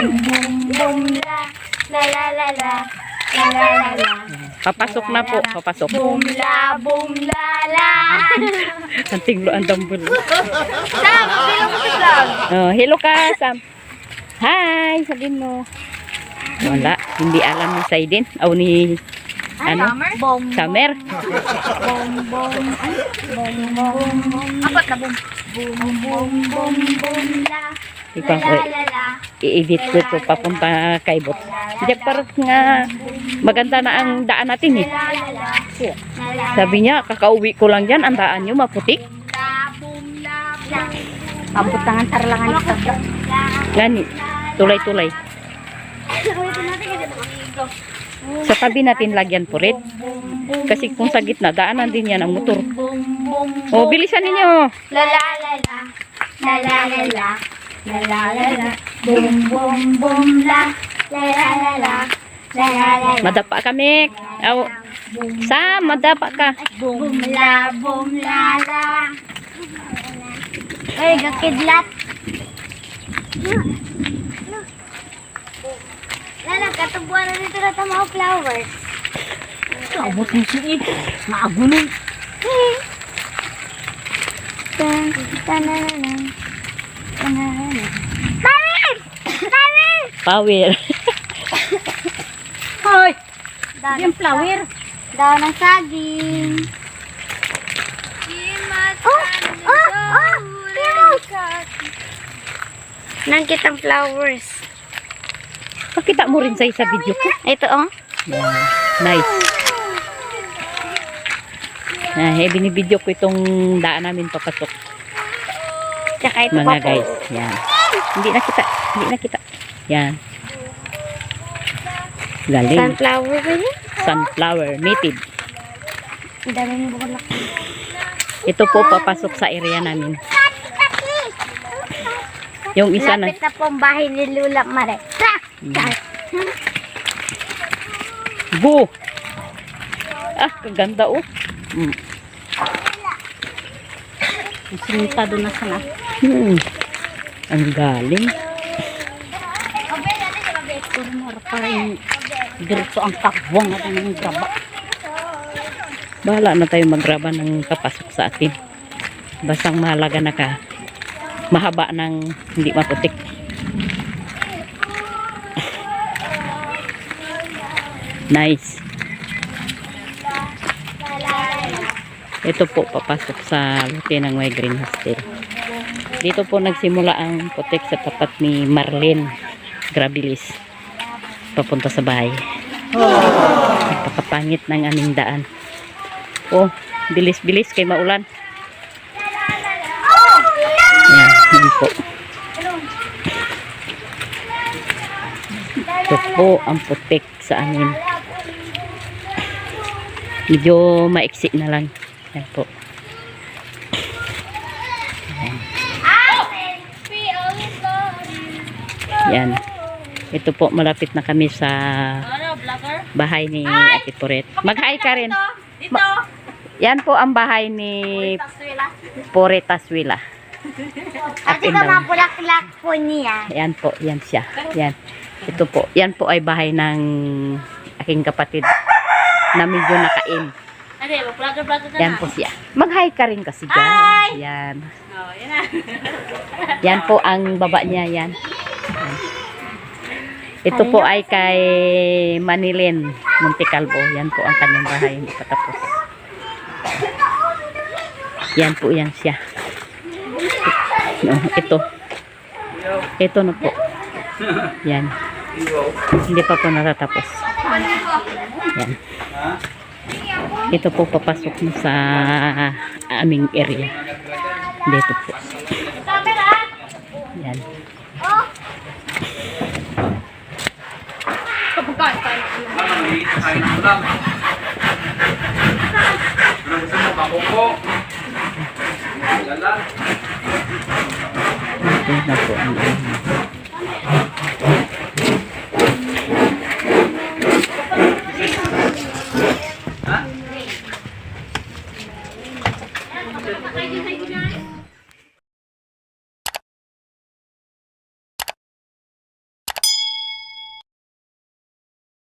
Boom, boom, boom, la. La, la, la, la. La, la, la, la. Papasok na po, papasok. Boom, la, la. Anting lo ang dambol. Sam, sino mo si vlog? Oh, hello ka, Sam. Hi, sabihin mo. Wala, hindi alam ni Saiden. O ni, ano? Bom, Summer. bom, bom. Bom, bom, bom. Apat na bom. Boom, boom, boom, boom, la. Ikaw ko, i-edit ko ito papunta kay Bot. Hindi parang nga maganda na ang daan natin eh. Sabi niya, kakauwi ko lang dyan, ang daan nyo maputik. Pabutangan tarlangan ito. Gani, tulay-tulay. Sa tabi natin lagyan po rin. Kasi kung sa gitna, daanan din yan ang motor. O, bilisan ninyo. La la la la. La la la la. La la la la. Boom boom boom la. La la la la. La la la la. Madapa kami. Aw, Sam, madapa ka. Boom la la. Ay, gakidlat. Lala, katubuan na dito na mga flowers. Abot mo siya eh. Maagunin. Power! Hoy! Yung flower. Daw ng saging. Nang kitang flowers. Pakita mo rin sa video ko. Ito oh. Nice. Binibidyo ko itong daan namin papasok. Tsaka ito Mga pa po. guys. Yan. Hindi na kita. Hindi na kita. Yan. Galing. Sunflower ba yun? Sunflower. Native. Ang dami ng bukalak. Ito po papasok sa area namin. Yung isa na. Lapit na po ang bahay ni Lula Mare. Boo! Ah, kaganda oh. Sintado na sana. Ang galing. Parang diretso ang takbong at ang graba. Bahala na tayo magraba ng kapasok sa atin. Basang mahalaga na ka. Mahaba ng hindi maputik. Nice. Ito po papasok sa lote ng My Green Hostel. Dito po nagsimula ang putik sa tapat ni Marlene Grabilis. Papunta sa bahay. Napakapangit ng aming daan. Oh, bilis-bilis kay maulan. Yan, yun po. Ito po ang putik sa amin. Medyo maiksi na lang. Yan po. Yan. Ito po, malapit na kami sa bahay ni Ate Poret. Mag-hi ka rin. Yan po ang bahay ni Poret Aswila. At ito mga pulaklak po niya. Yan po, yan siya. Yan. Ito po, yan po ay bahay ng aking kapatid na medyo nakaim. Yan po siya. Mag-hi ka rin kasi dyan. Yan. Yan po ang baba niya. Yan. Ito po ay kay Manilin Monticalvo. Yan po ang kanyang bahay. Hindi pa tapos. Yan po yan siya. No, ito. Ito na po. Yan. Hindi pa po natatapos. Yan. Ito po papasok na sa aming area. Dito po. Yan. Ito na po ang